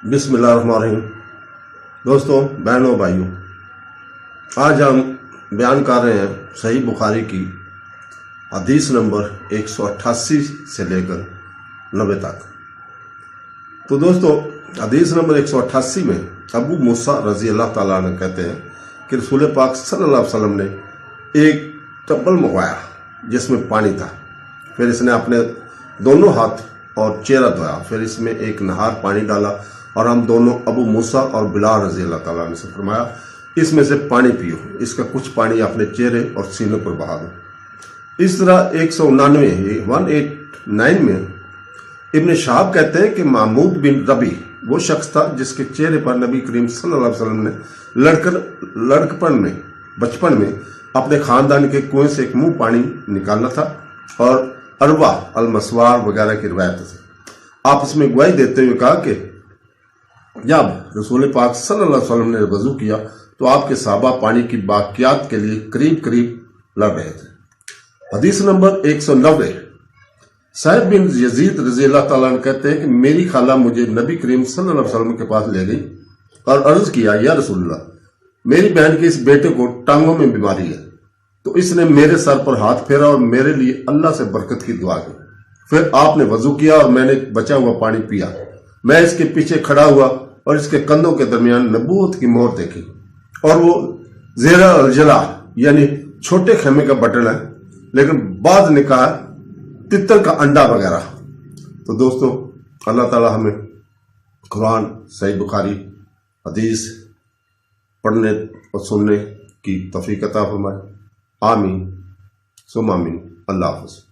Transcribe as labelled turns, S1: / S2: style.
S1: बिस्मिल्लाहिर्रहमानिर्रहीम। दोस्तों, बहनों, भाइयों, आज हम बयान कर रहे हैं सही बुखारी की हदीस नंबर 188 से लेकर 90 तक। तो दोस्तों, हदीस नंबर 188 में अबू मूसा रजी अल्लाह ताला अन्हु कहते हैं कि रसूल पाक सल्लल्लाहु अलैहि वसल्लम ने एक टब्बल मंगवाया जिसमें पानी था। फिर इसने अपने दोनों हाथ और चेहरा धोया। फिर इसमें एक नहार पानी डाला और हम दोनों अबू मूसा और बिलाल रजी अल्लाह ताला अन्हु से फरमाया, इसमें से पानी पियो, इसका कुछ पानी अपने चेहरे और सीनों पर बहा दो। इस तरह 189 में इब्न शहाब कहते हैं कि महमूद बिन रबी वो शख्स था जिसके चेहरे पर नबी करीम सल्लल्लाहु अलैहि वसल्लम ने लड़कपन में, बचपन में अपने खानदान के कुएं से एक मुंह पानी निकालना था और अरवा अलमसवार वगैरह की रिवायत से आपस में गवाही देते हुए कहा कि जब रसूल पाक सल्लल्लाहु अलैहि वसल्लम ने वजू किया तो आपके सहाबा पानी की बाकियात के लिए करीब करीब लड़ रहे थे। हदीस नंबर 190 साहिब बिन यजीद रजी अल्लाह ताला अन्हु कहते हैं कि मेरी खाला मुझे नबी करीम सल्लल्लाहु अलैहि वसल्लम के पास ले गई और अर्ज किया, या रसूलल्लाह, मेरी बहन के इस बेटे को टांगों में बीमारी है। तो इसने मेरे सर पर हाथ फेरा और मेरे लिए अल्लाह से बरकत की दुआ की। फिर आपने वजू किया और मैंने बचा हुआ पानी पिया। मैं इसके पीछे खड़ा हुआ और इसके कंधों के दरमियान नबूवत की मोहर देखी और वो ज़ेरा अल-जला यानी छोटे खेमे का बटन है, लेकिन बाद ने कहा तितर का अंडा वगैरह। तो दोस्तों, अल्लाह ताला हमें कुरान, सही बुखारी, हदीस पढ़ने और सुनने की तौफीक अता फरमाए। आमीन सुम्मा आमीन। अल्लाह हाफ़िज़।